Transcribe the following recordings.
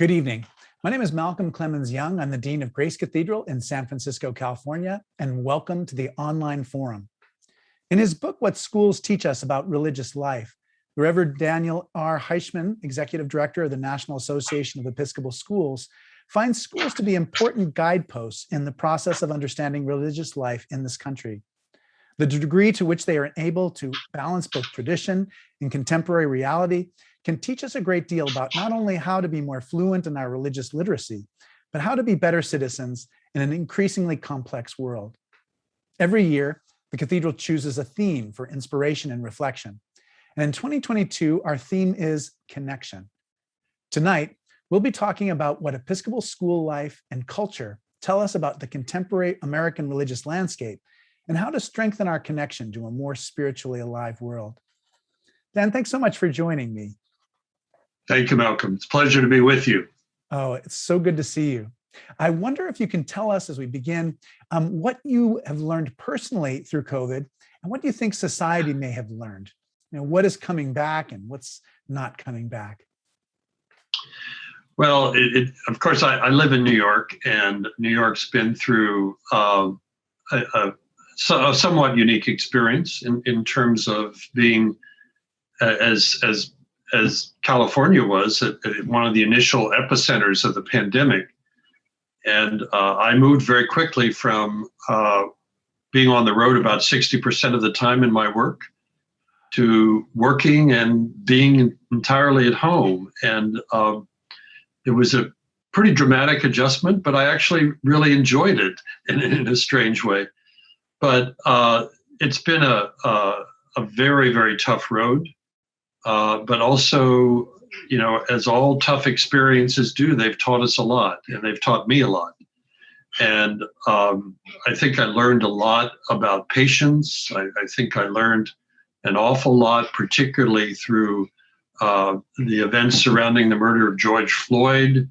Good evening. My name is Malcolm Clemens Young. I'm the Dean of Grace Cathedral in San Francisco, California, and welcome to the online forum. In his book, What Schools Teach Us About Religious Life, the Reverend Daniel R. Heischman, Executive Director of the National Association of Episcopal Schools, finds schools to be important guideposts in the process of understanding religious life in this country. The degree to which they are able to balance both tradition and contemporary reality can teach us a great deal about not only how to be more fluent in our religious literacy, but how to be better citizens in an increasingly complex world. Every year, the Cathedral chooses a theme for inspiration and reflection. And in 2022, our theme is connection. Tonight, we'll be talking about what Episcopal school life and culture tell us about the contemporary American religious landscape and how to strengthen our connection to a more spiritually alive world. Dan, thanks so much for joining me. Thank you, Malcolm. It's a pleasure to be with you. Oh, it's so good to see you. I wonder if you can tell us as we begin what you have learned personally through COVID and what do you think society may have learned? You know, what is coming back and what's not coming back? Well, of course, I live in New York, and New York's been through a somewhat unique experience in terms of being as California was at one of the initial epicenters of the pandemic. And I moved very quickly from being on the road about 60% of the time in my work to working and being entirely at home. And it was a pretty dramatic adjustment, but I actually really enjoyed it in a strange way. But it's been a very, very tough road. But also, you know, as all tough experiences do, they've taught us a lot, and they've taught me a lot. And I think I learned a lot about patience. I think I learned an awful lot, particularly through the events surrounding the murder of George Floyd,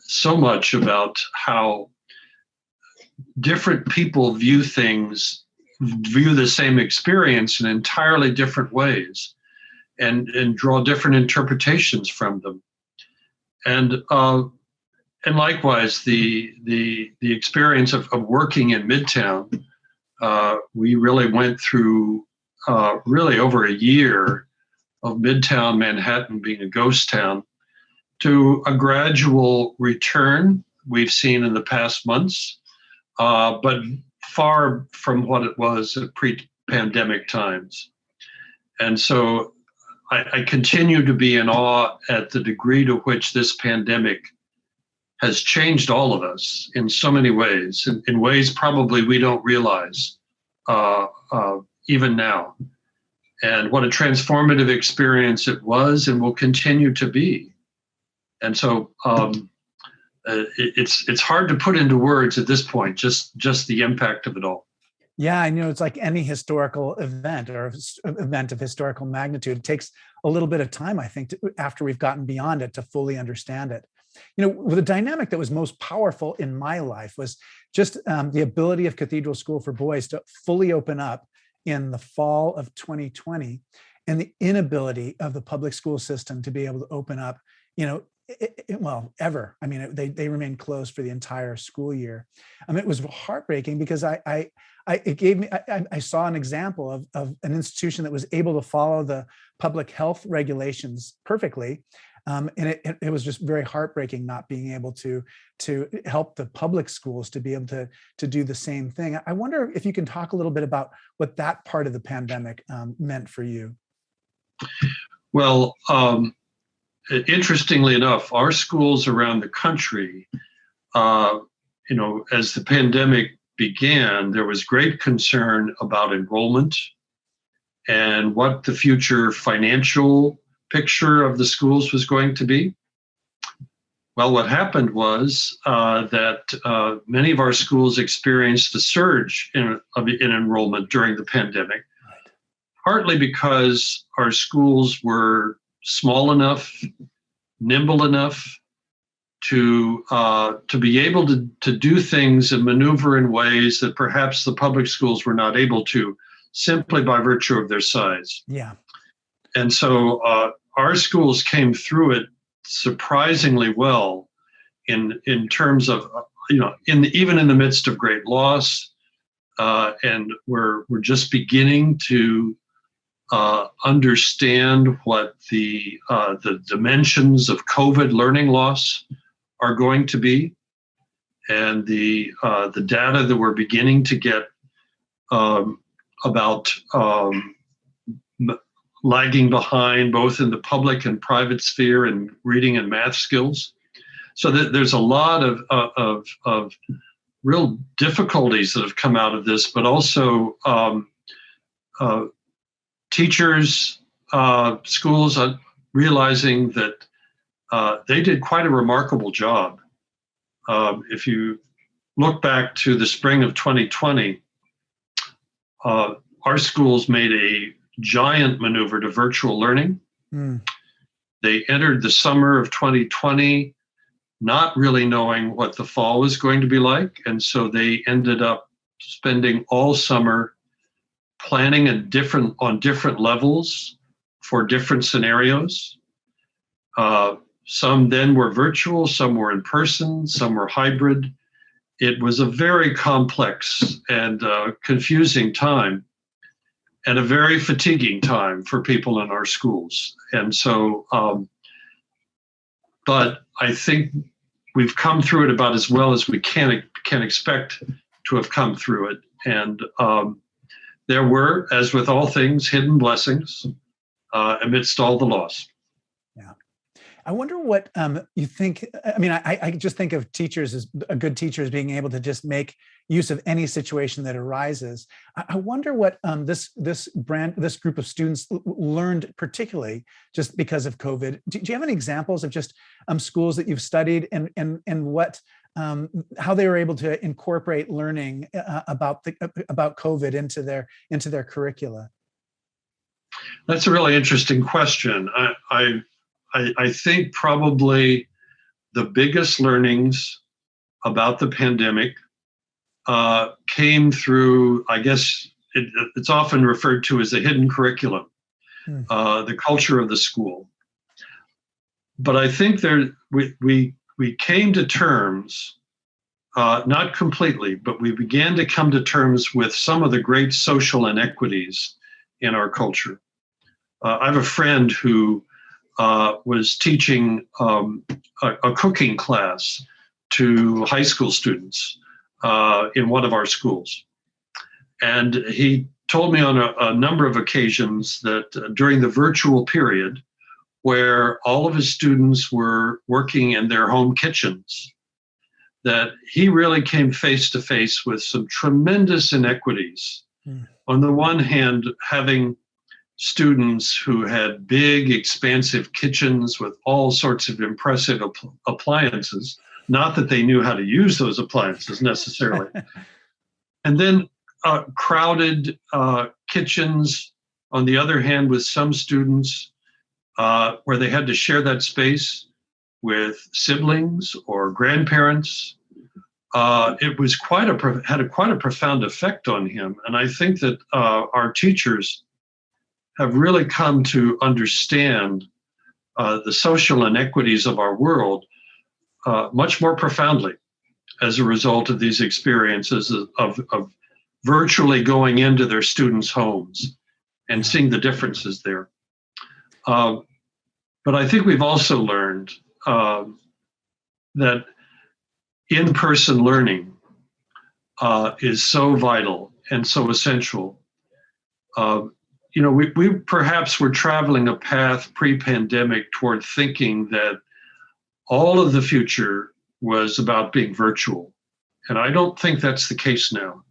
so much about how different people view the same experience in entirely different ways. And draw different interpretations from them, and likewise the experience of working in Midtown. We really went through really over a year of Midtown Manhattan being a ghost town to a gradual return we've seen in the past months, but far from what it was at pre-pandemic times, and so. I continue to be in awe at the degree to which this pandemic has changed all of us in so many ways, in ways probably we don't realize even now. And what a transformative experience it was and will continue to be. And so it's hard to put into words at this point, just the impact of it all. Yeah, I know it's like any historical event or event of historical magnitude. It takes a little bit of time, I think, after we've gotten beyond it to fully understand it. You know, the dynamic that was most powerful in my life was just the ability of Cathedral School for Boys to fully open up in the fall of 2020 and the inability of the public school system to be able to open up, you know, ever. I mean, they remained closed for the entire school year. It was heartbreaking because I saw an example of an institution that was able to follow the public health regulations perfectly. And it was just very heartbreaking not being able to help the public schools to be able to do the same thing. I wonder if you can talk a little bit about what that part of the pandemic meant for you. Well, interestingly enough, our schools around the country, you know, as the pandemic began, there was great concern about enrollment and what the future financial picture of the schools was going to be. Well, what happened was that many of our schools experienced a surge in enrollment during the pandemic, partly because our schools were small enough, nimble enough to be able to do things and maneuver in ways that perhaps the public schools were not able to, simply by virtue of their size. Yeah. And so our schools came through it surprisingly well in terms of, even in the midst of great loss, and we're just beginning to understand what the dimensions of COVID learning loss are going to be, and the data that we're beginning to get about lagging behind both in the public and private sphere in reading and math skills. So that there's a lot of real difficulties that have come out of this, but also teachers, schools realizing that they did quite a remarkable job. If you look back to the spring of 2020, our schools made a giant maneuver to virtual learning. They entered the summer of 2020 not really knowing what the fall was going to be like. And so they ended up spending all summer planning on different levels for different scenarios. Some then were virtual, some were in person, some were hybrid. It was a very complex and confusing time, and a very fatiguing time for people in our schools. And so, but I think we've come through it about as well as we can expect to have come through it. And there were, as with all things, hidden blessings amidst all the loss. Yeah. I wonder what you think. I mean, I just think of teachers as good teachers being able to just make use of any situation that arises. I wonder what this group of students learned, particularly just because of COVID. Do you have any examples of just schools that you've studied and what how they were able to incorporate learning about COVID into their curricula? That's a really interesting question. I think probably the biggest learnings about the pandemic came through, I guess it's often referred to as the hidden curriculum, the culture of the school. But I think we came to terms, not completely, but we began to come to terms with some of the great social inequities in our culture. I have a friend who was teaching a cooking class to high school students in one of our schools. And he told me on a number of occasions that during the virtual period, where all of his students were working in their home kitchens, that he really came face to face with some tremendous inequities. On the one hand, having students who had big, expansive kitchens with all sorts of impressive appliances, not that they knew how to use those appliances necessarily. And then crowded kitchens, on the other hand, with some students where they had to share that space with siblings or grandparents. It was had quite a profound effect on him. And I think that our teachers have really come to understand the social inequities of our world much more profoundly as a result of these experiences of virtually going into their students' homes and seeing the differences there. But I think we've also learned that in-person learning is so vital and so essential. We perhaps were traveling a path pre-pandemic toward thinking that all of the future was about being virtual. And I don't think that's the case now,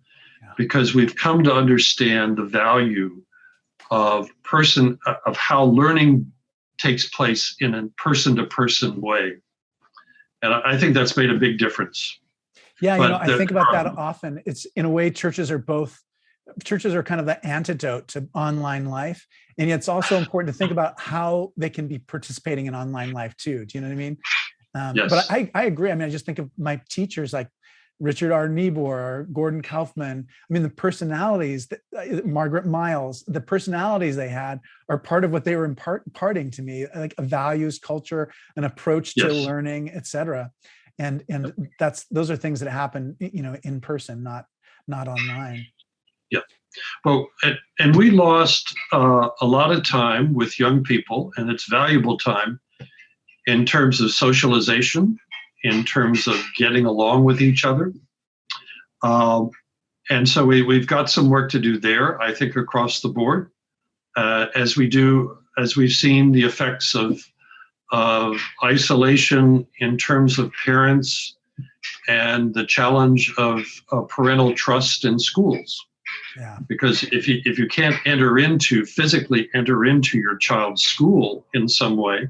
because we've come to understand the value of how learning takes place in a person-to-person way. And I think that's made a big difference. Yeah, I think about that often. It's in a way, churches are kind of the antidote to online life. And yet it's also important to think about how they can be participating in online life too. Do you know what I mean? Yes. But I agree. I mean, I just think of my teachers, like Richard R. Niebuhr or Gordon Kaufman. I mean, the personalities, Margaret Miles, the personalities they had are part of what they were imparting to me, like a values, culture, an approach to learning, et cetera. And those are things that happen, in person, not online. Yeah. Well, and we lost a lot of time with young people, and it's valuable time in terms of socialization, in terms of getting along with each other. And so we've got some work to do there, I think, across the board, as we've seen the effects of isolation in terms of parents and the challenge of parental trust in schools. Yeah. Because if you can't physically enter into your child's school in some way,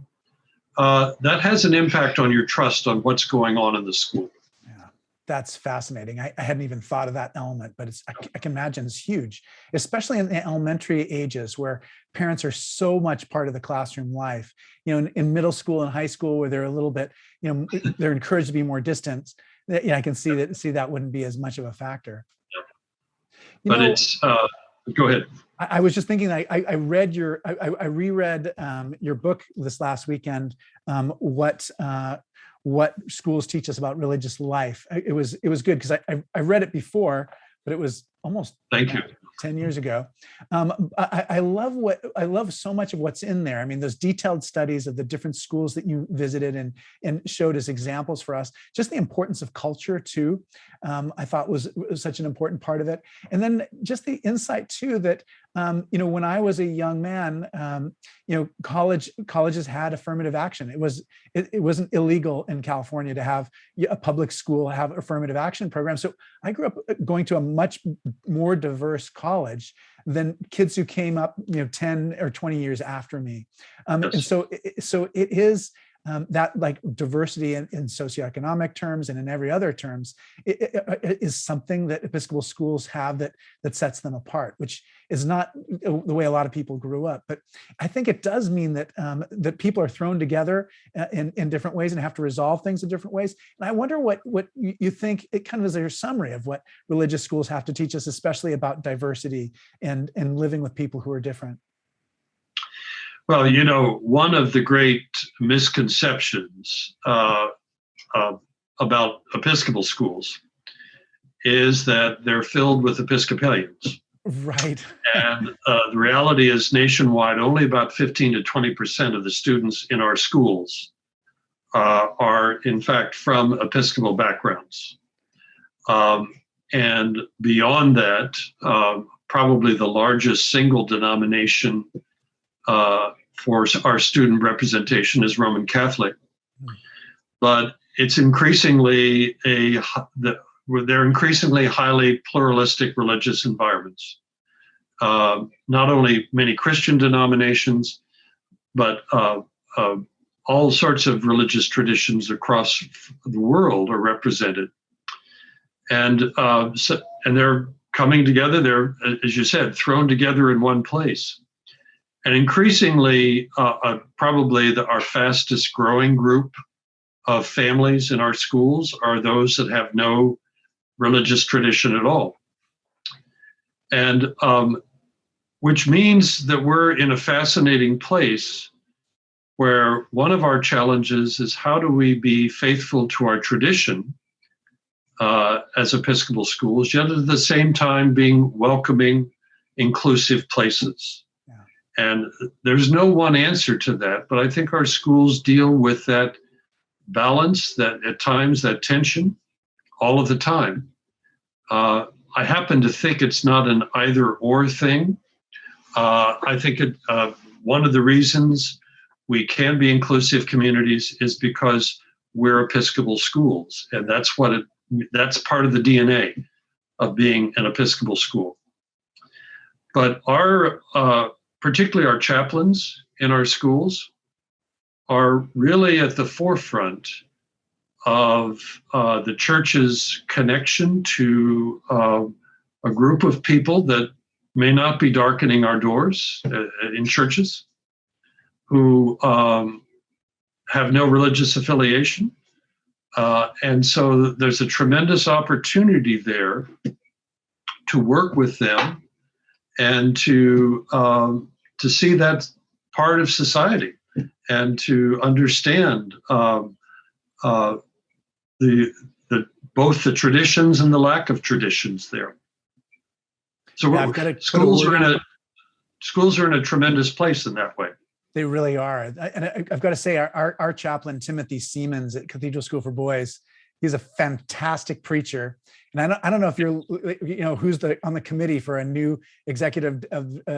that has an impact on your trust on what's going on in the school. Yeah, that's fascinating. I hadn't even thought of that element, but I can imagine it's huge, especially in the elementary ages where parents are so much part of the classroom life. In middle school and high school where they're a little bit, they're encouraged to be more distant. I can see that wouldn't be as much of a factor. But it's go ahead. I was just thinking. I read I reread your book this last weekend. What schools teach us about religious life. It was good because I read it before, but it was almost 10 years ago. I love so much of what's in there. I mean, those detailed studies of the different schools that you visited and showed as examples for us, just the importance of culture too. I thought was such an important part of it. And then just the insight too, that, when I was a young man, colleges had affirmative action. It wasn't illegal in California to have a public school have affirmative action program. So I grew up going to a much more diverse college than kids who came up, 10 or 20 years after me. And so it is that, like, diversity in socioeconomic terms and in every other terms, it is something that Episcopal schools have that sets them apart, which is not the way a lot of people grew up. But I think it does mean that that people are thrown together in different ways and have to resolve things in different ways. And I wonder what you think, it kind of is your summary of what religious schools have to teach us, especially about diversity and living with people who are different. Well, one of the great misconceptions about Episcopal schools is that they're filled with Episcopalians. Right. And the reality is, nationwide, only about 15 to 20% of the students in our schools are, in fact, from Episcopal backgrounds. And beyond that, probably the largest single denomination for our student representation is Roman Catholic. But it's increasingly they're increasingly highly pluralistic religious environments. Not only many Christian denominations, but all sorts of religious traditions across the world are represented. And they're coming together. They're, as you said, thrown together in one place. And increasingly, probably our fastest growing group of families in our schools are those that have no religious tradition at all. And which means that we're in a fascinating place where one of our challenges is, how do we be faithful to our tradition as Episcopal schools, yet at the same time being welcoming, inclusive places? And there's no one answer to that, but I think our schools deal with that balance, that at times, that tension, all of the time. I happen to think it's not an either or thing. I think one of the reasons we can be inclusive communities is because we're Episcopal schools, and that's part of the DNA of being an Episcopal school. But particularly our chaplains in our schools are really at the forefront of the church's connection to a group of people that may not be darkening our doors in churches, who have no religious affiliation, And so there's a tremendous opportunity there to work with them and to see that part of society and to understand both the traditions and the lack of traditions there. So schools are in a tremendous place in that way. They really are. And I've got to say, our chaplain, Timothy Siemens at Cathedral School for Boys, he's a fantastic preacher. And I don't know if who's on the committee for a new executive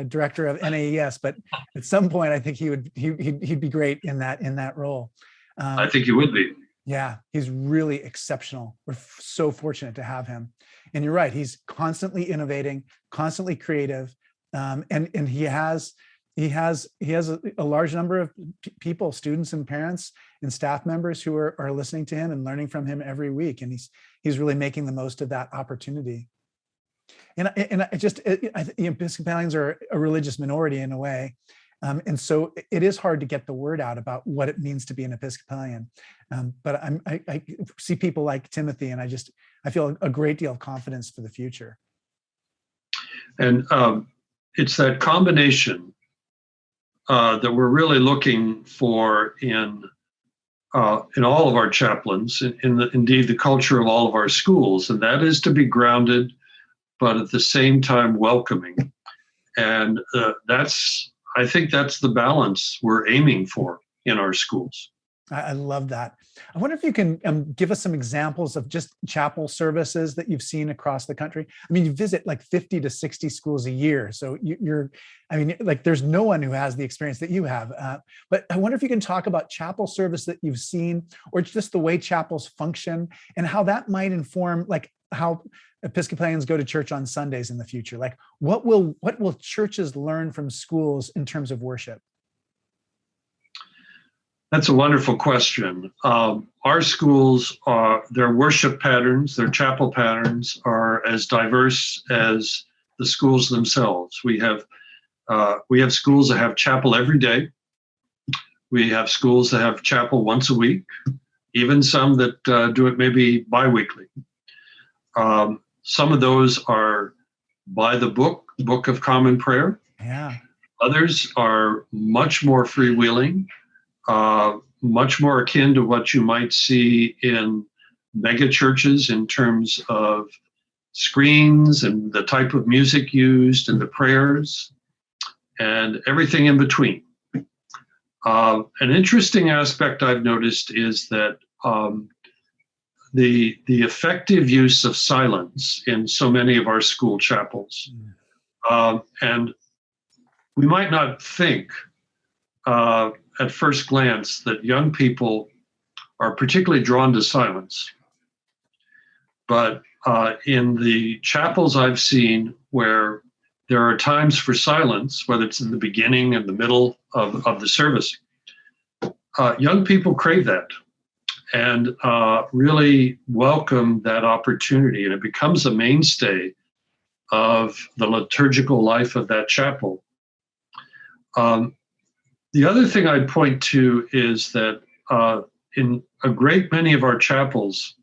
director of NAES, but at some point I think he'd be great in that role. I think he would be. Yeah, he's really exceptional. We're so fortunate to have him. And you're right, he's constantly innovating, constantly creative, and he has a large number of people, students and parents and staff members who are listening to him and learning from him every week. And he's really making the most of that opportunity. And Episcopalians are a religious minority in a way. And so it is hard to get the word out about what it means to be an Episcopalian. But I see people like Timothy, and I feel a great deal of confidence for the future. And it's that combination that we're really looking for in all of our chaplains, indeed the culture of all of our schools, and that is to be grounded, but at the same time welcoming. And I think that's the balance we're aiming for in our schools. I love that. I wonder if you can give us some examples of just chapel services that you've seen across the country. I mean, you visit like 50 to 60 schools a year. So there's no one who has the experience that you have. But I wonder if you can talk about chapel service that you've seen, or just the way chapels function and how that might inform like how Episcopalians go to church on Sundays in the future. Like what will churches learn from schools in terms of worship? That's a wonderful question. Our schools, their worship patterns, their chapel patterns are as diverse as the schools themselves. We have schools that have chapel every day. We have schools that have chapel once a week, even some that do it maybe biweekly. Some of those are by the Book of Common Prayer. Yeah. Others are much more freewheeling. Much more akin to what you might see in mega churches in terms of screens and the type of music used and the prayers and everything in between. An interesting aspect I've noticed is that the effective use of silence in so many of our school chapels. And we might not think at first glance that young people are particularly drawn to silence. But in the chapels I've seen where there are times for silence, whether it's in the beginning and the middle of the service, young people crave that and really welcome that opportunity. And it becomes a mainstay of the liturgical life of that chapel. The other thing I'd point to is that in a great many of our chapels,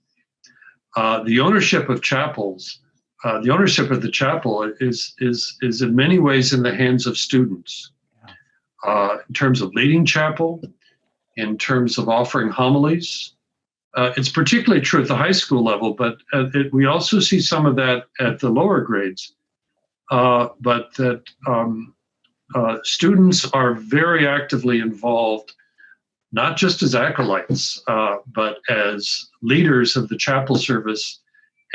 the ownership of the chapel is in many ways in the hands of students. In terms of leading chapel, in terms of offering homilies. It's particularly true at the high school level, but we also see some of that at the lower grades. But that students are very actively involved, not just as acolytes, but as leaders of the chapel service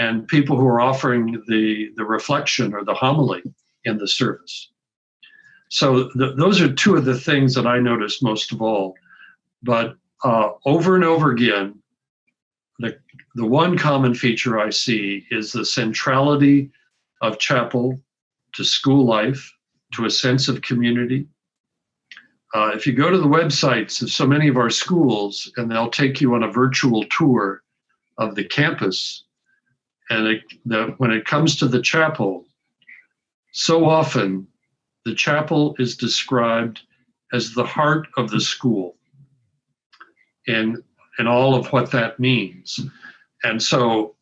and people who are offering the reflection or the homily in the service. So those are two of the things that I noticed most of all. But over and over again, the one common feature I see is the centrality of chapel to school life, to a sense of community. If you go to the websites of so many of our schools, and they'll take you on a virtual tour of the campus, and when it comes to the chapel, so often the chapel is described as the heart of the school. And and all of what that means. And so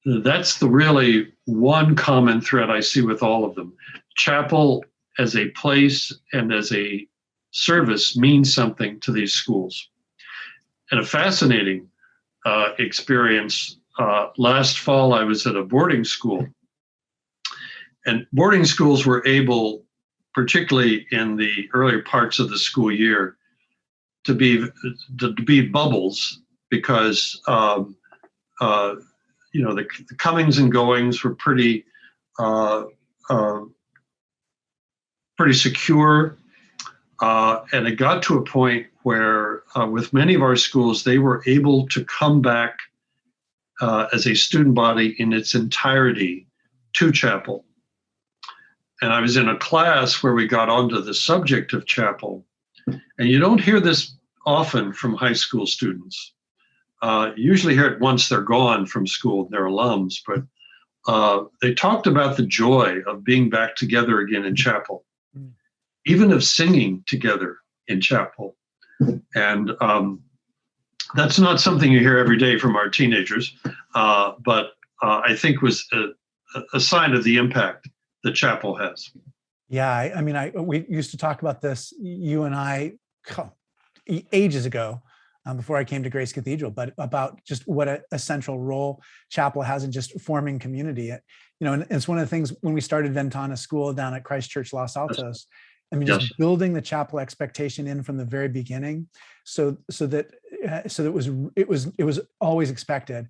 that's the really one common thread I see with all of them. Chapel as a place and as a service means something to these schools. And a fascinating experience, last fall I was at a boarding school, and boarding schools were able, particularly in the earlier parts of the school year, to be bubbles, because the comings and goings were pretty secure, and it got to a point where with many of our schools they were able to come back as a student body in its entirety to chapel. And I was in a class where we got onto the subject of chapel, and you don't hear this often from high school students. You usually hear it once they're gone from school, they're alums, but they talked about the joy of being back together again in chapel, even of singing together in chapel. And that's not something you hear every day from our teenagers, but I think was a sign of the impact that chapel has. Yeah, we used to talk about this, you and I, ages ago, before I came to Grace Cathedral, but about just what a central role chapel has in just forming community. And it's one of the things when we started Ventana School down at Christ Church Los Altos. Just building the chapel expectation in from the very beginning, so that it was always expected.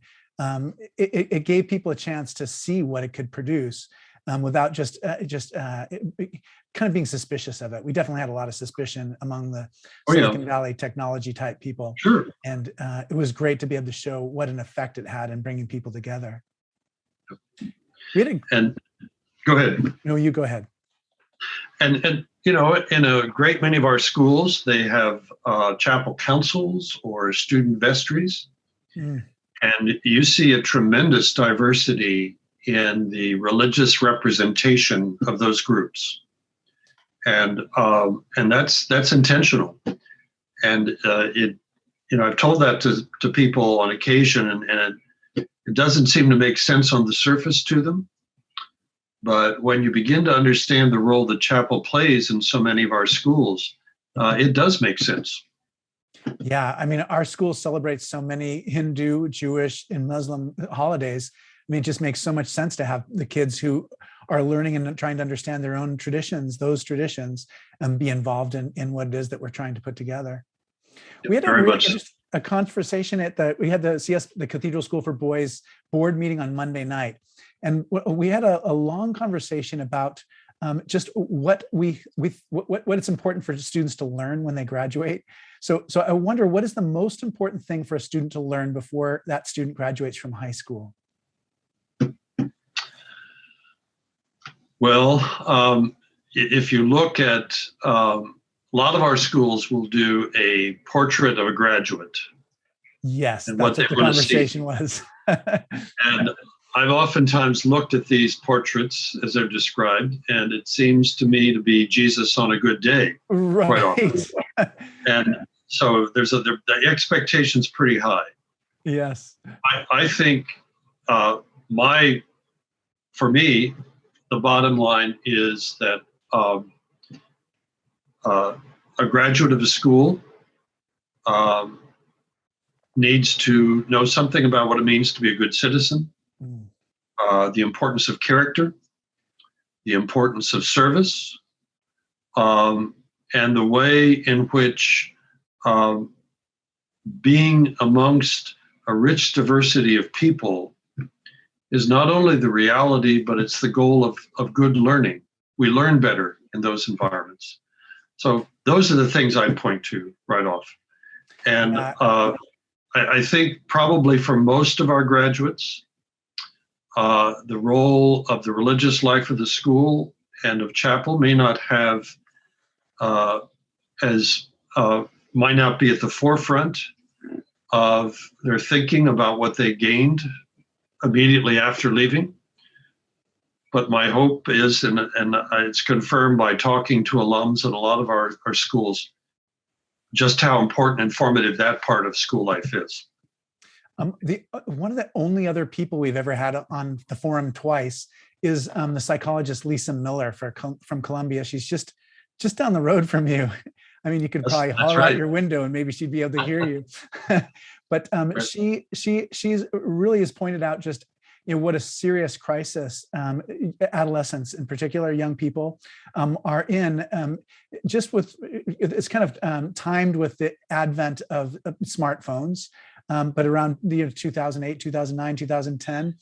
It gave people a chance to see what it could produce, without just kind of being suspicious of it. We definitely had a lot of suspicion among the Silicon Valley technology type people. Sure. And it was great to be able to show what an effect it had in bringing people together. And go ahead. No, you go ahead. And in a great many of our schools, they have chapel councils or student vestries. And you see a tremendous diversity in the religious representation of those groups. And that's intentional. And I've told that to people on occasion, and it doesn't seem to make sense on the surface to them. But when you begin to understand the role that chapel plays in so many of our schools, it does make sense. Yeah, our school celebrates so many Hindu, Jewish, and Muslim holidays. It just makes so much sense to have the kids who are learning and trying to understand their own traditions, those traditions, and be involved in what it is that we're trying to put together. We had a conversation at we had the Cathedral School for Boys board meeting on Monday night. And we had a long conversation about just what it's important for students to learn when they graduate. So I wonder, what is the most important thing for a student to learn before that student graduates from high school? Well, if you look at a lot of our schools will do a portrait of a graduate. Yes, that's what the conversation was. And I've oftentimes looked at these portraits as they're described, and it seems to me to be Jesus on a good day. Right. Quite often. And so the expectation's pretty high. Yes. I think for me, the bottom line is that a graduate of a school needs to know something about what it means to be a good citizen, the importance of character, the importance of service, and the way in which being amongst a rich diversity of people is not only the reality, but it's the goal of good learning. We learn better in those environments. So those are the things I'd point to right off. And I think probably for most of our graduates, the role of the religious life of the school and of chapel may not have might not be at the forefront of their thinking about what they gained immediately after leaving. But my hope is, and it's confirmed by talking to alums at a lot of our schools, just how important and formative that part of school life is. One of the only other people we've ever had on the forum twice is the psychologist Lisa Miller from Columbia. She's just down the road from you. I mean, you could probably holler out your window and maybe she'd be able to hear you. But she's really has pointed out just what a serious crisis adolescents, in particular young people, are in. Just with it's kind of timed with the advent of smartphones. But around the year 2008, 2009, 2010,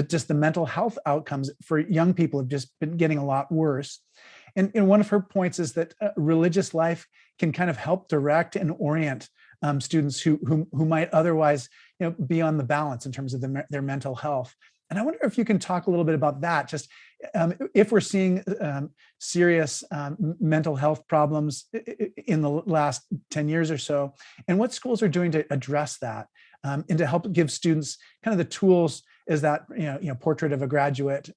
just the mental health outcomes for young people have just been getting a lot worse. And one of her points is that religious life can kind of help direct and orient students who might otherwise be on the balance in terms of their mental health. And I wonder if you can talk a little bit about that, just if we're seeing serious mental health problems in the last 10 years or so, and what schools are doing to address that, and to help give students kind of the tools as that portrait of a graduate,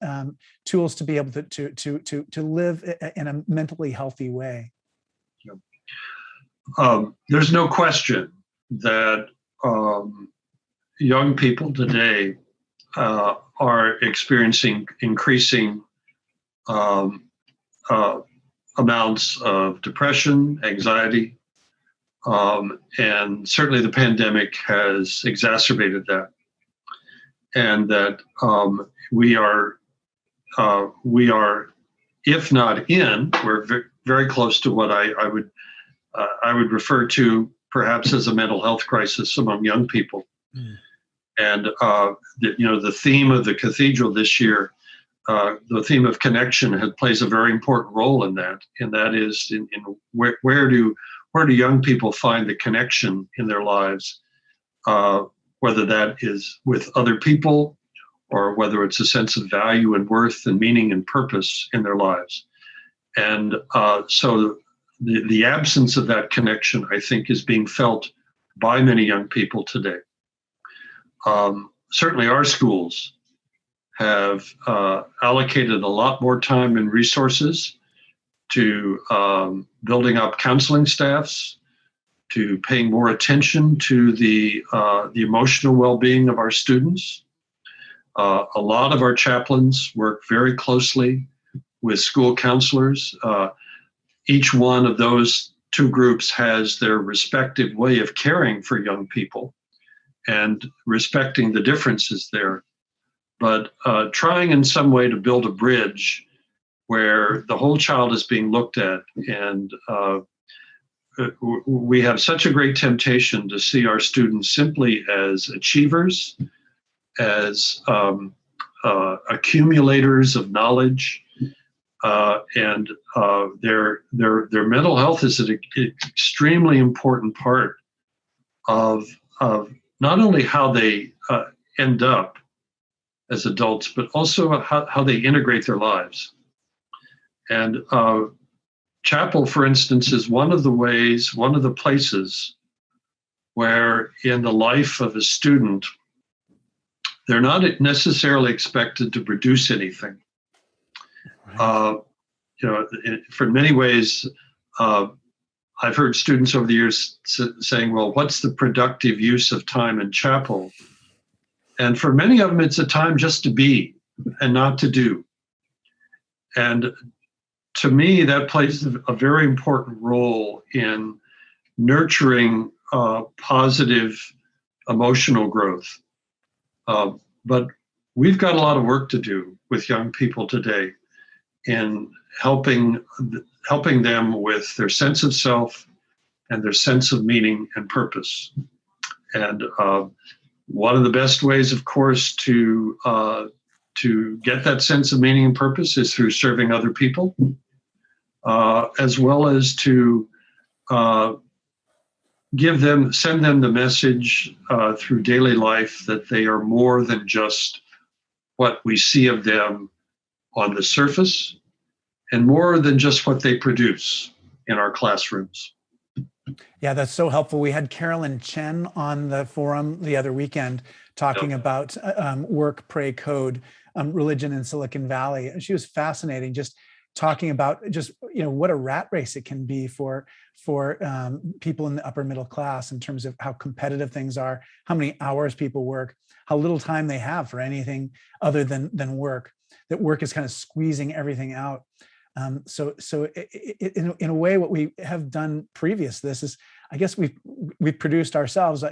tools to be able to live in a mentally healthy way. There's no question that young people today are experiencing increasing amounts of depression, anxiety, and certainly the pandemic has exacerbated that. And that we are, if not in, we're very close to what I would refer to perhaps as a mental health crisis among young people. And the theme of the cathedral this year, the theme of connection, plays a very important role in that. And that is, in where do young people find the connection in their lives, whether that is with other people or whether it's a sense of value and worth and meaning and purpose in their lives. And so the absence of that connection, I think, is being felt by many young people today. Certainly our schools have allocated a lot more time and resources to building up counseling staffs, to paying more attention to the emotional well-being of our students. A lot of our chaplains work very closely with school counselors. Each one of those two groups has their respective way of caring for young people and respecting the differences there, but trying in some way to build a bridge where the whole child is being looked at. And we have such a great temptation to see our students simply as achievers, as accumulators of knowledge, and their mental health is an extremely important part of not only how they end up as adults, but also how they integrate their lives. And chapel, for instance, is one of the places where in the life of a student, they're not necessarily expected to produce anything. Right. For many ways, I've heard students over the years saying, well, what's the productive use of time in chapel? And for many of them, it's a time just to be and not to do. And to me, that plays a very important role in nurturing positive emotional growth. But we've got a lot of work to do with young people today in helping them with their sense of self and their sense of meaning and purpose. And one of the best ways, of course, to get that sense of meaning and purpose is through serving other people, as well as to send them the message through daily life that they are more than just what we see of them on the surface, and more than just what they produce in our classrooms. Yeah, that's so helpful. We had Carolyn Chen on the forum the other weekend talking about work, pray, code, religion in Silicon Valley. And she was fascinating, just talking about just, what a rat race it can be for people in the upper middle class in terms of how competitive things are, how many hours people work, how little time they have for anything other than work, that work is kind of squeezing everything out. So in a way, what we have done previous to this is, I guess we've produced ourselves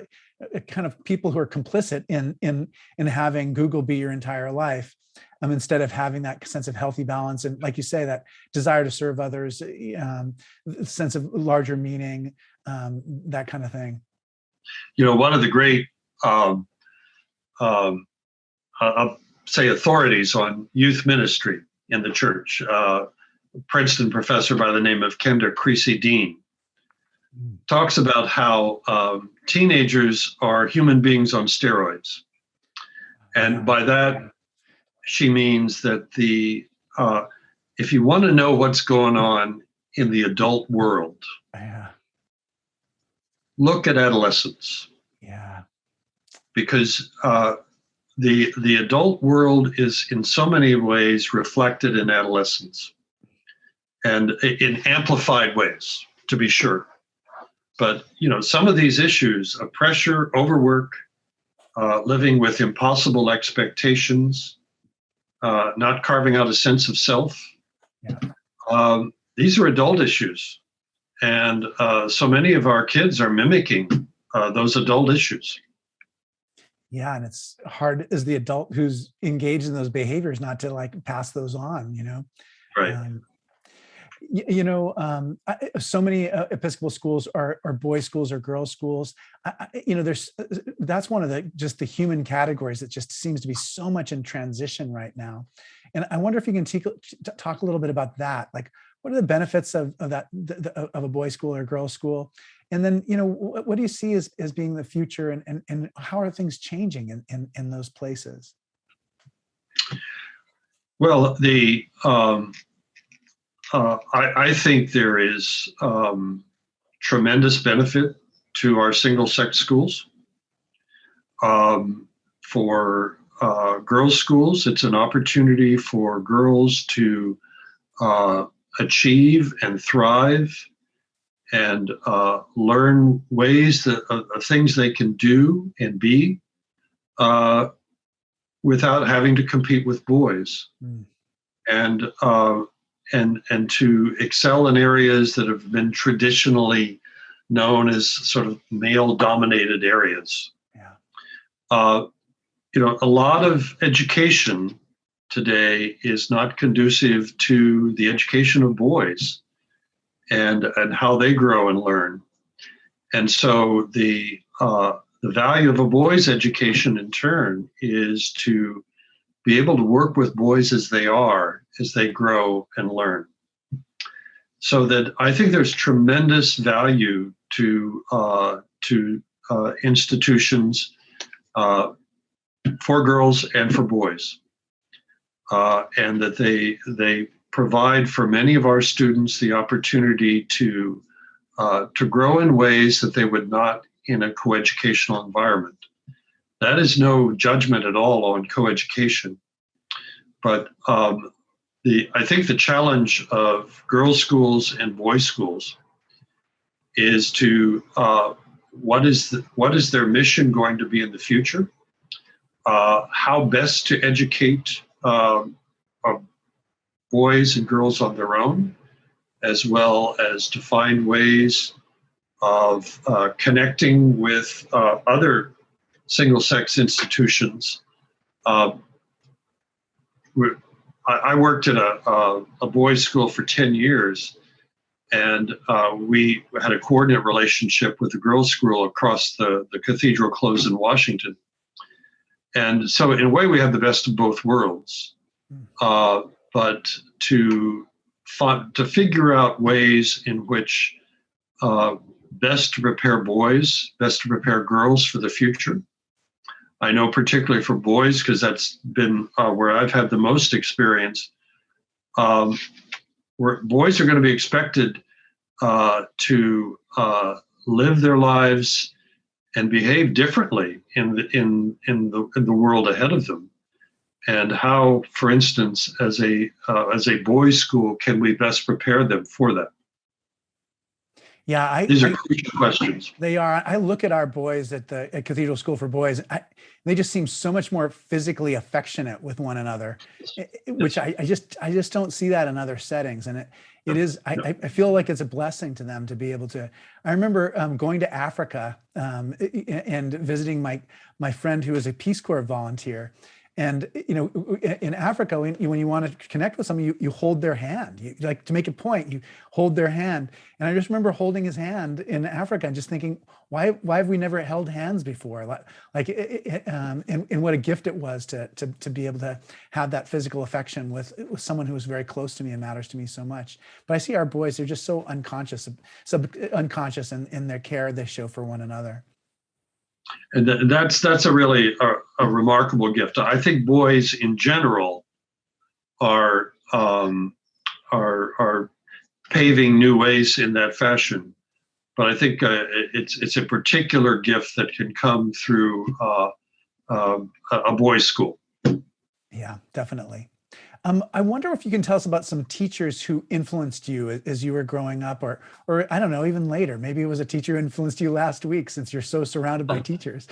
kind of people who are complicit in having Google be your entire life, instead of having that sense of healthy balance and, like you say, that desire to serve others, sense of larger meaning, that kind of thing. One of the great, I'll say, authorities on youth ministry in the church, Princeton professor by the name of Kendra Creasy Dean, talks about how teenagers are human beings on steroids. And by that, she means that if you want to know what's going on in the adult world, look at adolescence. Yeah. Because the adult world is in so many ways reflected in adolescence, and in amplified ways, to be sure. But some of these issues of pressure, overwork, living with impossible expectations, not carving out a sense of self, these are adult issues, and so many of our kids are mimicking those adult issues. Yeah, and it's hard as the adult who's engaged in those behaviors not to pass those on. Right. So many Episcopal schools are boys' schools or girls' schools. That's one of the human categories that just seems to be so much in transition right now. And I wonder if you can talk a little bit about that. What are the benefits of that of a boys' school or a girls' school? And then, what do you see as being the future, and how are things changing in those places? Well, I think there is tremendous benefit to our single-sex schools. For girls' schools, it's an opportunity for girls to achieve and thrive and learn ways of things they can do and be without having to compete with boys. And to excel in areas that have been traditionally known as sort of male-dominated areas. A lot of education today is not conducive to the education of boys and how they grow and learn. And so the value of a boy's education, in turn, is to be able to work with boys as they are, as they grow and learn. So that I think there's tremendous value to institutions for girls and for boys, and that they provide for many of our students the opportunity to grow in ways that they would not in a coeducational environment. That is no judgment at all on coeducation, but I think the challenge of girls' schools and boys' schools is to what is their mission going to be in the future? How best to educate boys and girls on their own, as well as to find ways of connecting with other single-sex institutions. I worked at a boys' school for 10 years, and we had a coordinate relationship with the girls' school across the cathedral close in Washington. And so in a way, we have the best of both worlds. But to figure out ways in which best to prepare boys, best to prepare girls for the future. I know particularly for boys, because that's been where I've had the most experience, where boys are going to be expected to live their lives and behave differently in the world ahead of them. and how, for instance, as a boys' school, can we best prepare them for that? Yeah, These are crucial questions. They are. I look at our boys at Cathedral School for Boys. They just seem so much more physically affectionate with one another, which I just don't see that in other settings. And it is. I feel like it's a blessing to them to be able to. I remember going to Africa and visiting my friend who is a Peace Corps volunteer. And, in Africa, when you want to connect with someone, you hold their hand. You like to make a point, you hold their hand. And I just remember holding his hand in Africa and just thinking, why have we never held hands before? And what a gift it was to be able to have that physical affection with someone who is very close to me and matters to me so much. But I see our boys, they're just so unconscious in their care they show for one another. And that's a really a remarkable gift. I think boys in general are paving new ways in that fashion, but I think it's a particular gift that can come through a boys' school. Yeah, definitely. I wonder if you can tell us about some teachers who influenced you as you were growing up, or I don't know, even later. Maybe it was a teacher who influenced you last week, since you're so surrounded by teachers.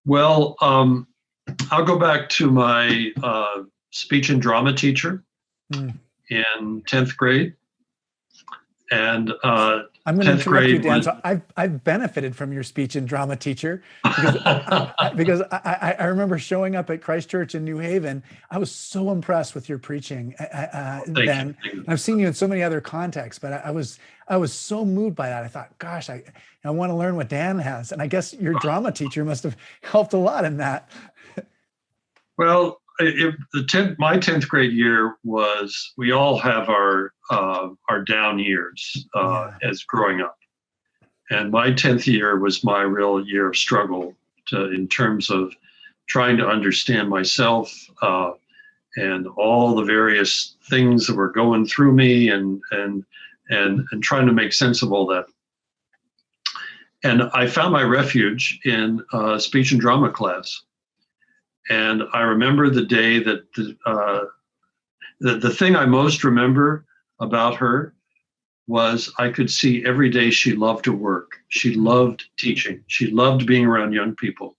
Well, I'll go back to my speech and drama teacher in 10th grade. And I'm going to interrupt you, Dan. So I've benefited from your speech and drama teacher because I remember showing up at Christ Church in New Haven. I was so impressed with your preaching then. I've seen you in so many other contexts, but I was so moved by that. I thought, gosh, I want to learn what Dan has. And I guess your drama teacher must have helped a lot in that. Well, my 10th grade year was, we all have our down years as growing up. And my 10th year was my real year of struggle in terms of trying to understand myself and all the various things that were going through me and trying to make sense of all that. And I found my refuge in speech and drama class. And I remember the day that the thing I most remember about her was I could see every day she loved to work. She loved teaching. She loved being around young people.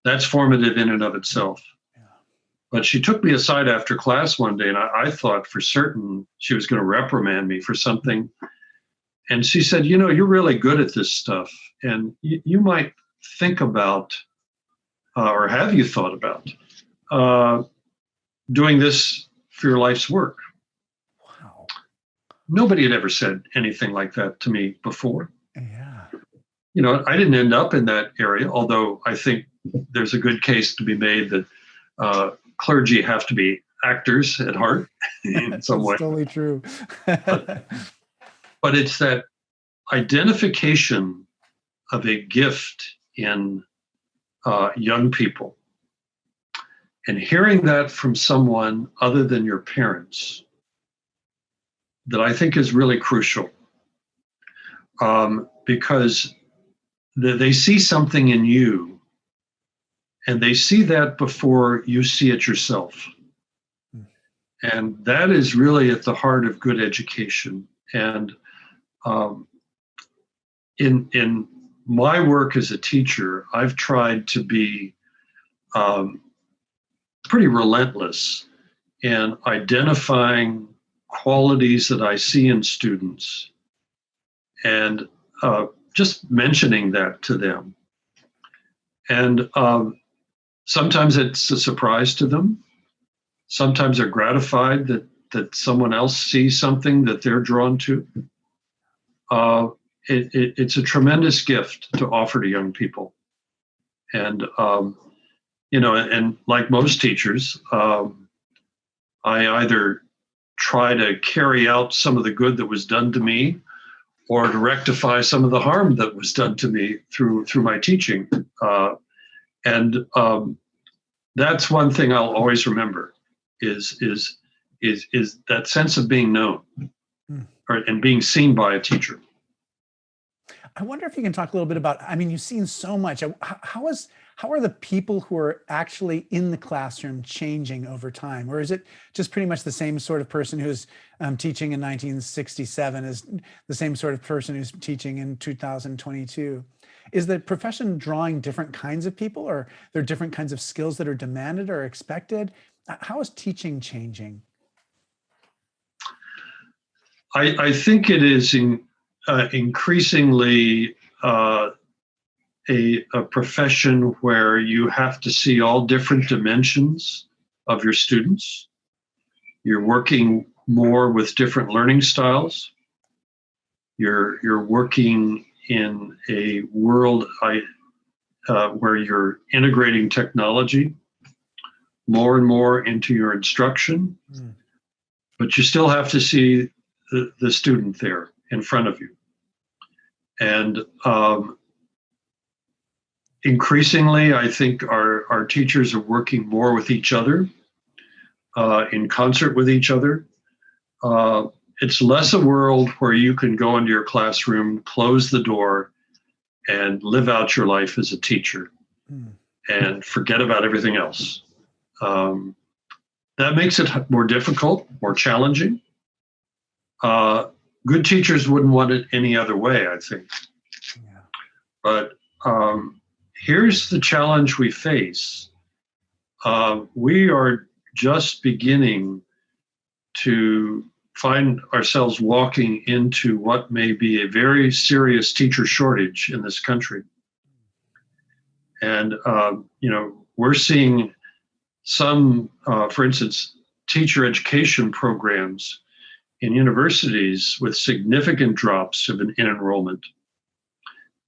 That's formative in and of itself. Yeah. But she took me aside after class one day, and I thought for certain she was going to reprimand me for something. And she said, you're really good at this stuff, and you might think about or have you thought about doing this for your life's work? Wow. Nobody had ever said anything like that to me before. Yeah. I didn't end up in that area, although I think there's a good case to be made that clergy have to be actors at heart in some way. That's totally true. but it's that identification of a gift in young people, and hearing that from someone other than your parents, that I think is really crucial, because they see something in you, and they see that before you see it yourself. And that is really at the heart of good education. And in my work as a teacher, I've tried to be pretty relentless in identifying qualities that I see in students and just mentioning that to them. And sometimes it's a surprise to them. Sometimes they're gratified that someone else sees something that they're drawn to. It's a tremendous gift to offer to young people. And, and like most teachers, I either try to carry out some of the good that was done to me, or to rectify some of the harm that was done to me through my teaching. And that's one thing I'll always remember is that sense of being known and being seen by a teacher. I wonder if you can talk a little bit about, you've seen so much. How how are the people who are actually in the classroom changing over time? Or is it just pretty much the same sort of person who's teaching in 1967 as the same sort of person who's teaching in 2022? Is the profession drawing different kinds of people, or are there different kinds of skills that are demanded or expected? How is teaching changing? I think it is increasingly a profession where you have to see all different dimensions of your students. You're working more with different learning styles. You're working in a world where you're integrating technology more and more into your instruction, but you still have to see the student there in front of you. And increasingly, I think our teachers are working more with each other, in concert with each other. It's less a world where you can go into your classroom, close the door, and live out your life as a teacher and forget about everything else. That makes it more difficult, more challenging. Good teachers wouldn't want it any other way, I think. Yeah. But here's the challenge we face. We are just beginning to find ourselves walking into what may be a very serious teacher shortage in this country. And, we're seeing some, for instance, teacher education programs in universities with significant drops in enrollment.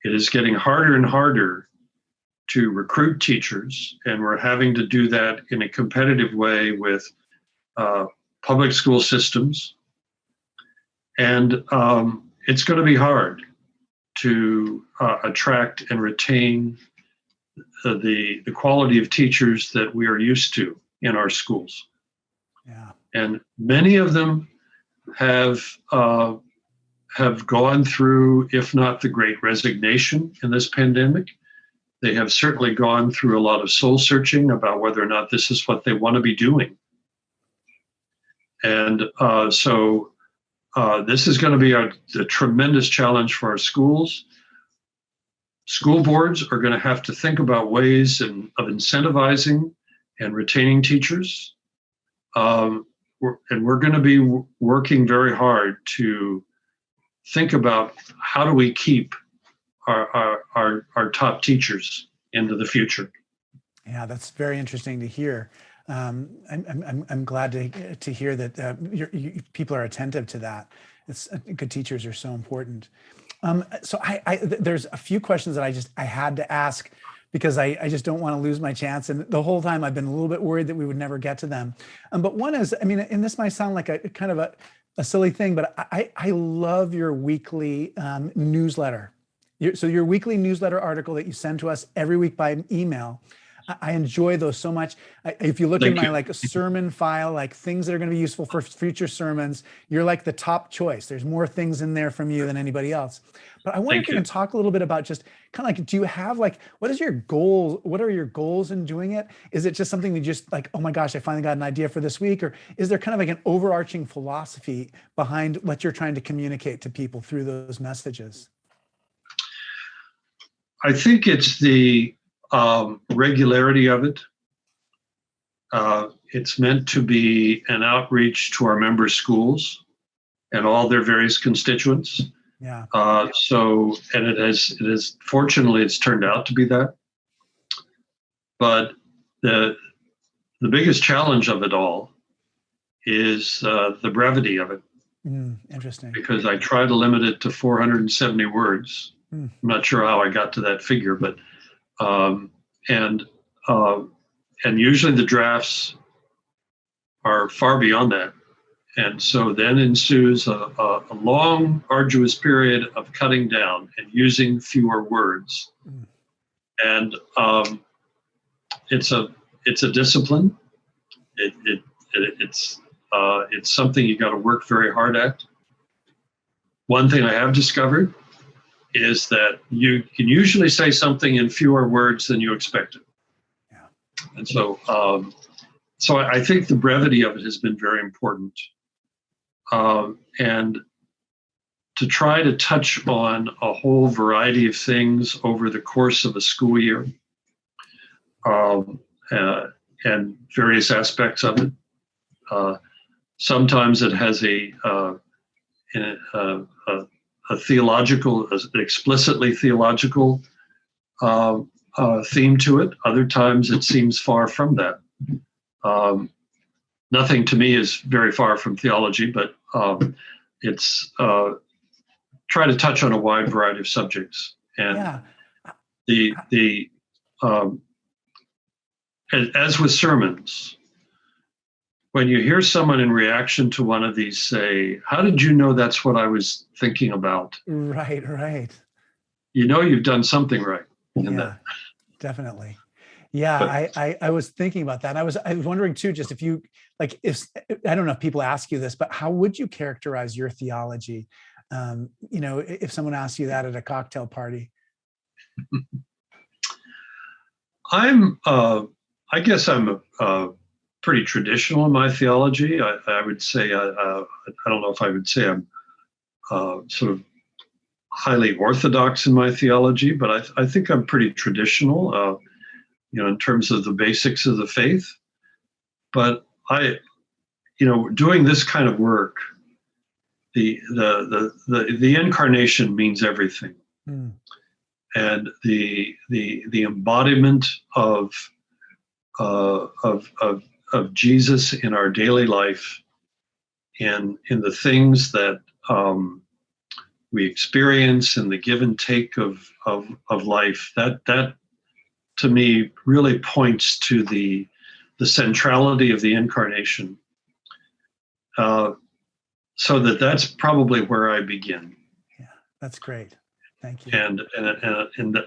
It is getting harder and harder to recruit teachers, and we're having to do that in a competitive way with public school systems. And it's going to be hard to attract and retain the quality of teachers that we are used to in our schools. Yeah. And many of them have gone through, if not the great resignation in this pandemic, they have certainly gone through a lot of soul searching about whether or not this is what they want to be doing. And so this is going to be a tremendous challenge for our schools. School boards are going to have to think about ways of incentivizing and retaining teachers. And we're going to be working very hard to think about how do we keep our top teachers into the future. Yeah, that's very interesting to hear. I'm glad to hear that people are attentive to that. Good teachers are so important. So there's a few questions that I had to ask because I just don't want to lose my chance. And the whole time I've been a little bit worried that we would never get to them. But one is, and this might sound like a kind of a silly thing, but I love your weekly newsletter. So your weekly newsletter article that you send to us every week by email, I enjoy those so much. If you look in my sermon file, like things that are going to be useful for future sermons, you're like the top choice. There's more things in there from you than anybody else. But I wonder if you can talk a little bit about just kind of like, do you have what is your goal? What are your goals in doing it? Is it just something that just like, oh my gosh, I finally got an idea for this week? Or is there kind of like an overarching philosophy behind what you're trying to communicate to people through those messages? I think it's the regularity of it. It's meant to be an outreach to our member schools and all their various constituents. Yeah. And it has fortunately it's turned out to be that. But the biggest challenge of it all is the brevity of it. Interesting. Because I try to limit it to 470 words. I'm not sure how I got to that figure, but and usually the drafts are far beyond that. And so then ensues a long, arduous period of cutting down and using fewer words. And it's a discipline. It's something you got to work very hard at. One thing I have discovered is that you can usually say something in fewer words than you expected. Yeah. And so I think the brevity of it has been very important. And to try to touch on a whole variety of things over the course of a school year, and various aspects of it. Sometimes it has a theological, an explicitly theological theme to it. Other times it seems far from that. Nothing to me is very far from theology, but it's try to touch on a wide variety of subjects. And as with sermons, when you hear someone in reaction to one of these say, "How did you know that's what I was thinking about?" Right. You know you've done something right in that. Definitely. Yeah, I was thinking about that. I was wondering too, just if you if I don't know if people ask you this, but how would you characterize your theology? If someone asks you that at a cocktail party. I guess I'm pretty traditional in my theology. I would say I don't know if I would say I'm sort of highly orthodox in my theology, but I think I'm pretty traditional. In terms of the basics of the faith. But doing this kind of work, the incarnation means everything, and the embodiment of Jesus in our daily life, in the things that we experience, and the give and take of life. That to me really points to the centrality of the incarnation. So that's probably where I begin. Yeah, that's great. Thank you. And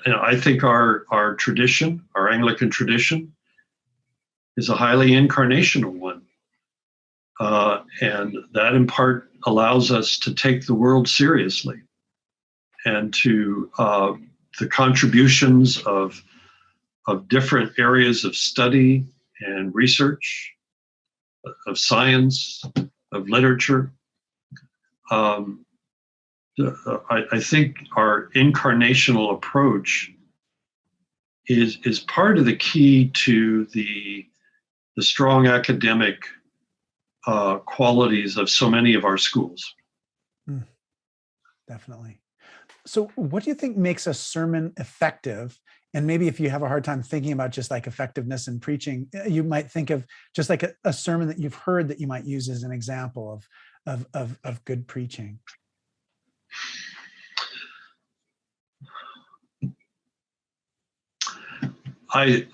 I think our tradition, our Anglican tradition, is a highly incarnational one. And that in part allows us to take the world seriously, and to the contributions of different areas of study and research, of science, of literature. I think our incarnational approach is part of the key to the strong academic qualities of so many of our schools. Definitely. So what do you think makes a sermon effective? And maybe if you have a hard time thinking about just like effectiveness in preaching, you might think of just like a sermon that you've heard that you might use as an example of good preaching. I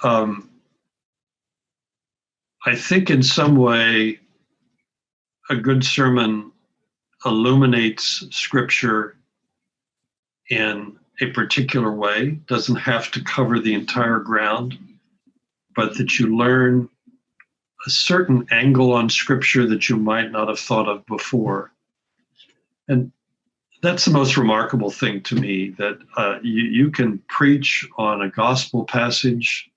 think in some way a good sermon illuminates Scripture in a particular way, doesn't have to cover the entire ground, but that you learn a certain angle on Scripture that you might not have thought of before. And that's the most remarkable thing to me, that you can preach on a gospel passage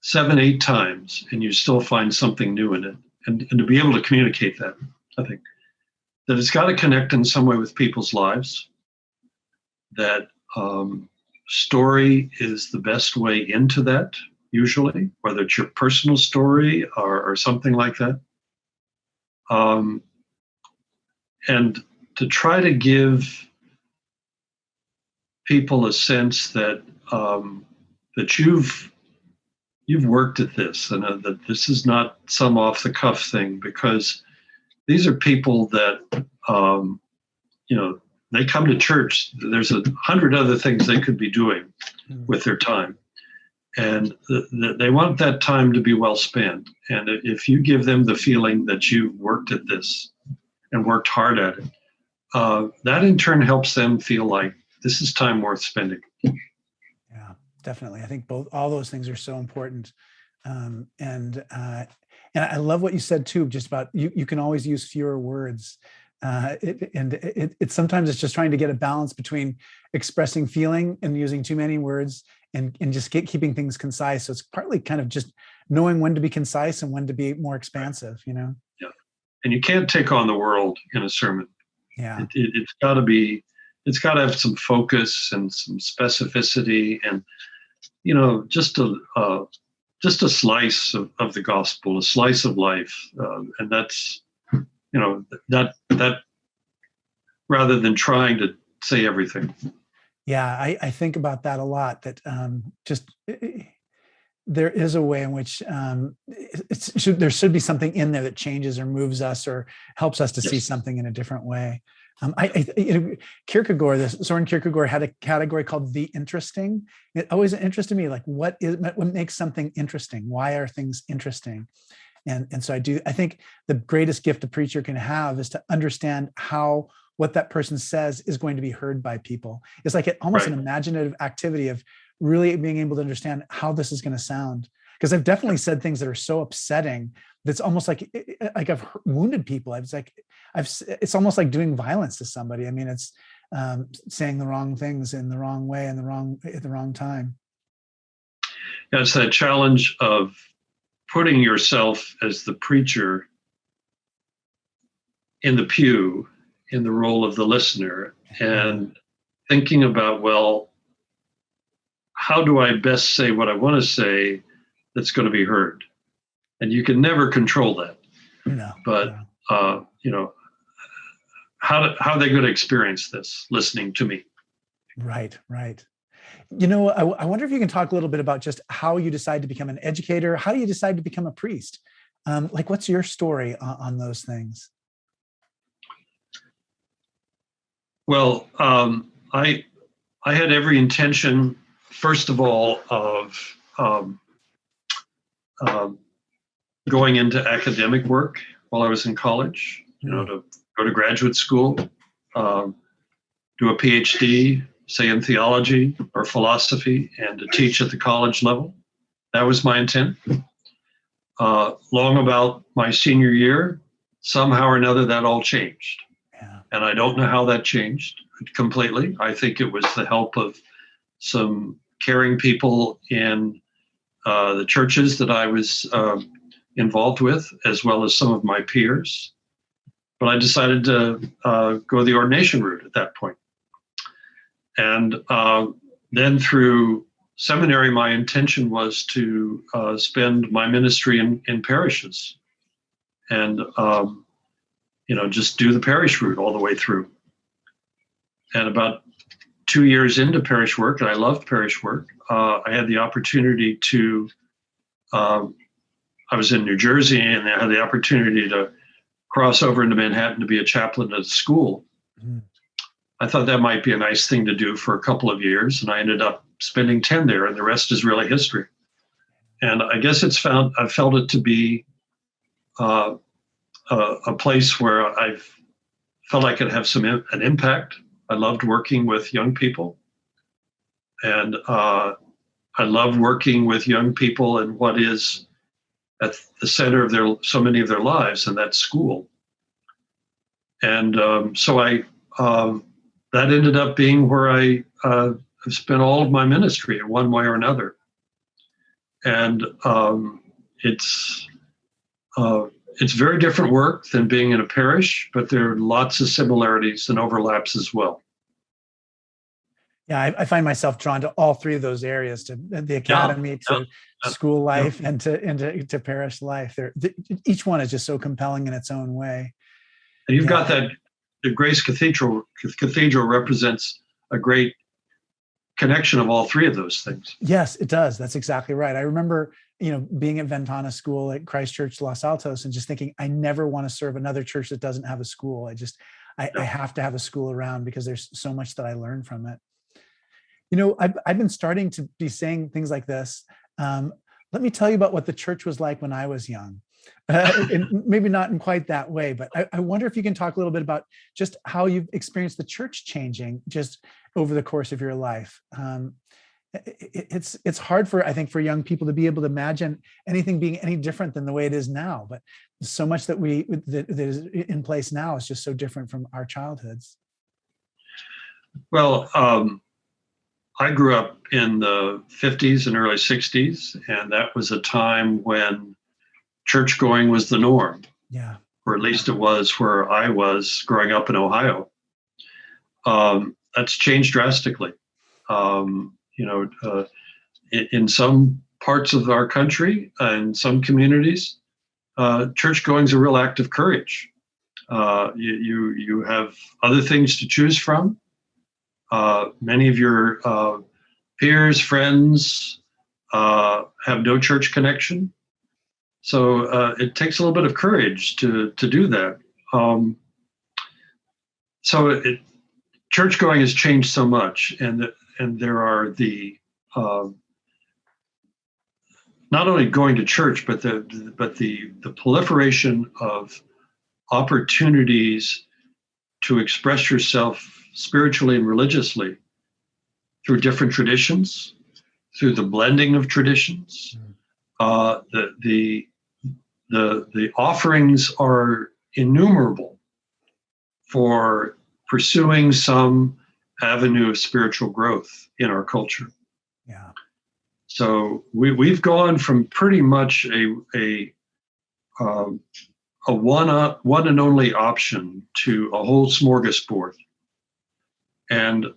7, 8 times and you still find something new in it. And to be able to communicate that, I think that it's got to connect in some way with people's lives, that story is the best way into that, usually, whether it's your personal story or something like that. And to try to give people a sense that that you've worked at this, and that this is not some off-the-cuff thing, because these are people that they come to church. There's 100 other things they could be doing with their time, and they want that time to be well spent. And if you give them the feeling that you've worked at this and worked hard at it, that in turn helps them feel like this is time worth spending. Yeah, definitely. I think all those things are so important. And I love what you said too, just about you can always use fewer words. It's sometimes it's just trying to get a balance between expressing feeling and using too many words and just keeping things concise. So it's partly kind of just knowing when to be concise and when to be more expansive, you know? Yeah. And you can't take on the world in a sermon. Yeah. It's got to have some focus and some specificity and, just a slice of the gospel, a slice of life. And that's, that rather than trying to say everything. Yeah, I think about that a lot, that there is a way in which there should be something in there that changes or moves us or helps us to see something in a different way. Kierkegaard, Soren Kierkegaard had a category called the interesting. It always interested me, like what makes something interesting? Why are things interesting? And so I think the greatest gift a preacher can have is to understand how what that person says is going to be heard by people. It's like almost an imaginative activity of really being able to understand how this is going to sound. Because I've definitely said things that are so upsetting that's almost like I've wounded people. It's almost like doing violence to somebody. I mean, it's saying the wrong things in the wrong way and at the wrong time. Yeah, it's that challenge of putting yourself as the preacher in the pew, in the role of the listener, and thinking about, well, how do I best say what I want to say that's going to be heard? And you can never control that. No. But, how are they going to experience this listening to me? Right. I wonder if you can talk a little bit about just how you decide to become an educator. How do you decide to become a priest? What's your story on those things? Well, I had every intention, first of all, of going into academic work while I was in college, to go to graduate school, do a PhD, say in theology or philosophy, and to teach at the college level. That was my intent. Long about my senior year, somehow or another, that all changed. Yeah. And I don't know how that changed completely. I think it was the help of some caring people in the churches that I was involved with, as well as some of my peers. But I decided to go the ordination route at that point. And then through seminary, my intention was to spend my ministry in parishes and, just do the parish route all the way through. And about 2 years into parish work, and I loved parish work, I had the opportunity to, I was in New Jersey, and I had the opportunity to cross over into Manhattan to be a chaplain at a school. Mm-hmm. I thought that might be a nice thing to do for a couple of years, and I ended up spending 10 there, and the rest is really history. And I guess I felt it to be a place where I felt I could have an impact. I loved working with young people, and I love working with young people in what is at the center of so many of their lives, and that's school. And so that ended up being where I spent all of my ministry in one way or another. And it's very different work than being in a parish, but there are lots of similarities and overlaps as well. Yeah, I find myself drawn to all three of those areas, to the academy, to school life, and to parish life. Each one is just so compelling in its own way. And you've got that. The Grace Cathedral represents a great connection of all three of those things. Yes, it does. That's exactly right. I remember, being at Ventana School at Christ Church Los Altos and just thinking, I never want to serve another church that doesn't have a school. I have to have a school around because there's so much that I learn from it. I've been starting to be saying things like this. Let me tell you about what the church was like when I was young. Maybe not in quite that way, but I wonder if you can talk a little bit about just how you've experienced the church changing just over the course of your life. it's hard for, I think, for young people to be able to imagine anything being any different than the way it is now. But so much that that is in place now is just so different from our childhoods. Well, I grew up in the 50s and early 60s, and that was a time when church going was the norm. Yeah. Or at least it was where I was growing up in Ohio. That's changed drastically. In some parts of our country and some communities, church going is a real act of courage. You have other things to choose from. Many of your peers, friends have no church connection. So it takes a little bit of courage to do that. Church going has changed so much, and there are not only going to church, but the proliferation of opportunities to express yourself spiritually and religiously through different traditions, through the blending of traditions. The offerings are innumerable for pursuing some avenue of spiritual growth in our culture. Yeah. So we've gone from pretty much a one and only option to a whole smorgasbord, and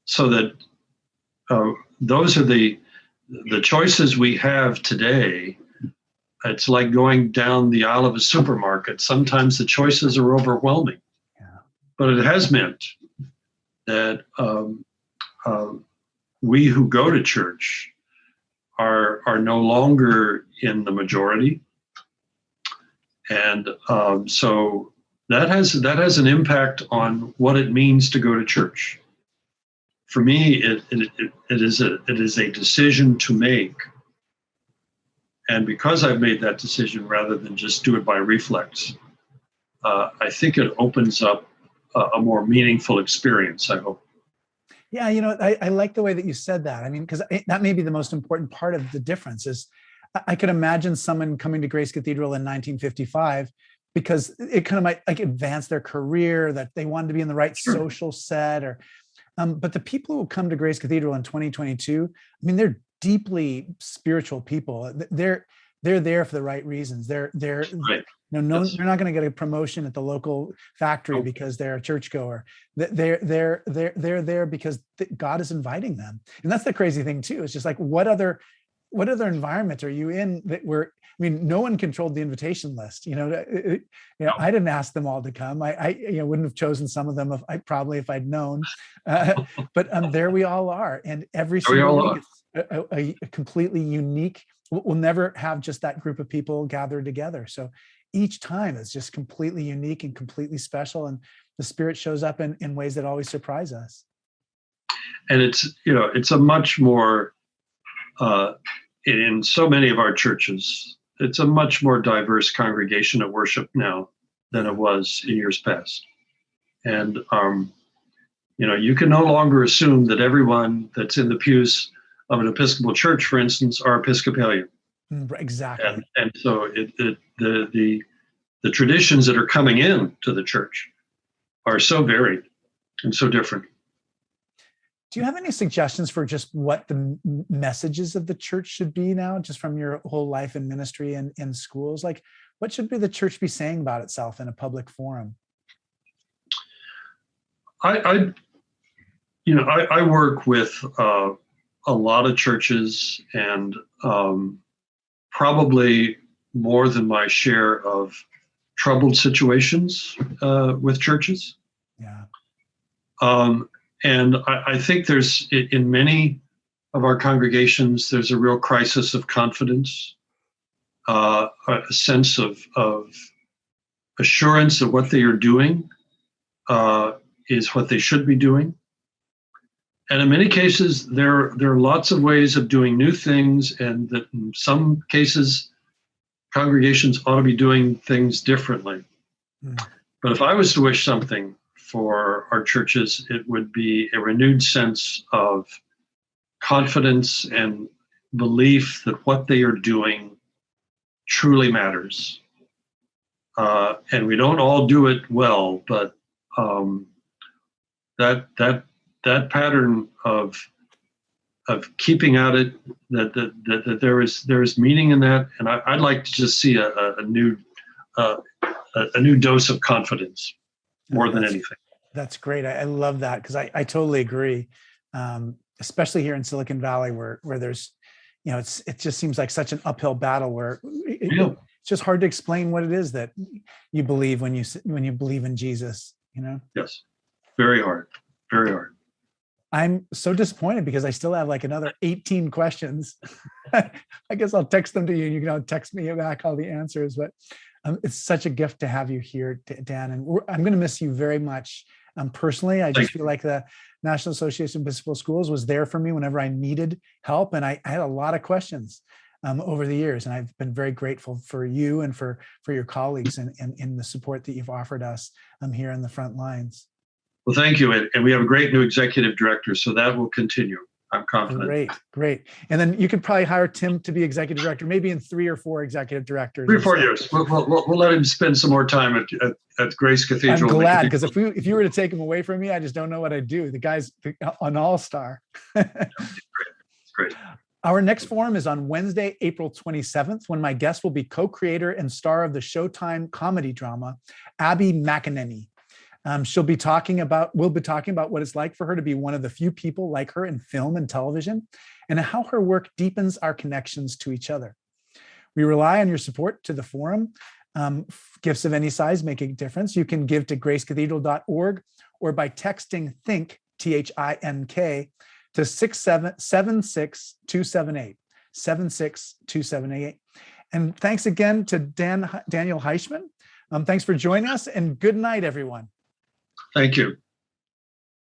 so that those are the choices we have today. It's like going down the aisle of a supermarket. Sometimes the choices are overwhelming, but it has meant that we who go to church are no longer in the majority, and so that has an impact on what it means to go to church. For me, it is a decision to make, and because I've made that decision, rather than just do it by reflex, I think it opens up a more meaningful experience, I hope. Yeah, I like the way that you said that. I mean, because that may be the most important part of the difference is I could imagine someone coming to Grace Cathedral in 1955 because it kind of might like advance their career, that they wanted to be in the right social set, or but the people who come to Grace Cathedral in 2022, I mean, they're deeply spiritual people. They're there for the right reasons. They're right. They're not going to get a promotion at the local factory because they're a churchgoer. They're there because God is inviting them. And that's the crazy thing too. It's just like, what other environment are you in that no one controlled the invitation list. I didn't ask them all to come. I wouldn't have chosen some of them if I'd known. But there we all are, and every single week it's a completely unique. We'll never have just that group of people gathered together. So each time is just completely unique and completely special, and the Spirit shows up in ways that always surprise us. And it's a much more in so many of our churches, it's a much more diverse congregation of worship now than it was in years past. And you can no longer assume that everyone that's in the pews of an Episcopal church, for instance, are Episcopalian. Exactly. And so the traditions that are coming in to the church are so varied and so different. Do you have any suggestions for just what the messages of the church should be now, just from your whole life in ministry and in schools? Like, what should the church be saying about itself in a public forum? I work with a lot of churches, and probably more than my share of troubled situations with churches. Yeah. And I think there's, in many of our congregations, there's a real crisis of confidence, a sense of assurance that what they are doing is what they should be doing. And in many cases, there are lots of ways of doing new things, and that in some cases, congregations ought to be doing things differently. But if I was to wish something for our churches, it would be a renewed sense of confidence and belief that what they are doing truly matters. And we don't all do it well, but that pattern of keeping at it, that there is meaning in that, and I'd like to just see a new dose of confidence more than anything. That's great. I love that, because I totally agree. Especially here in Silicon Valley, where there's, it just seems like such an uphill battle where it's just hard to explain what it is that you believe when you believe in Jesus. Yes, very hard, very hard. I'm so disappointed because I still have like another 18 questions. I guess I'll text them to you and you can text me back all the answers, but it's such a gift to have you here, Dan. And I'm going to miss you very much. Personally, I just feel like the National Association of Episcopal Schools was there for me whenever I needed help. And I had a lot of questions over the years. And I've been very grateful for you and for your colleagues and in the support that you've offered us here on the front lines. Well, thank you. And we have a great new executive director, so that will continue. I'm confident. Great. And then you could probably hire Tim to be executive director, maybe in 3 or 4 executive directors. 3 or 4 years. We'll let him spend some more time at Grace Cathedral. I'm glad, because if you were to take him away from me, I just don't know what I'd do. The guy's an all-star. Great. Our next forum is on Wednesday, April 27th, when my guest will be co-creator and star of the Showtime comedy drama, Abby McEnany. We'll be talking about what it's like for her to be one of the few people like her in film and television, and how her work deepens our connections to each other. We rely on your support to the forum. Gifts of any size make a difference. You can give to gracecathedral.org or by texting THINK, THINK, to 76278, 76278. And thanks again to Daniel Heischman. Thanks for joining us, and good night, everyone. Thank you.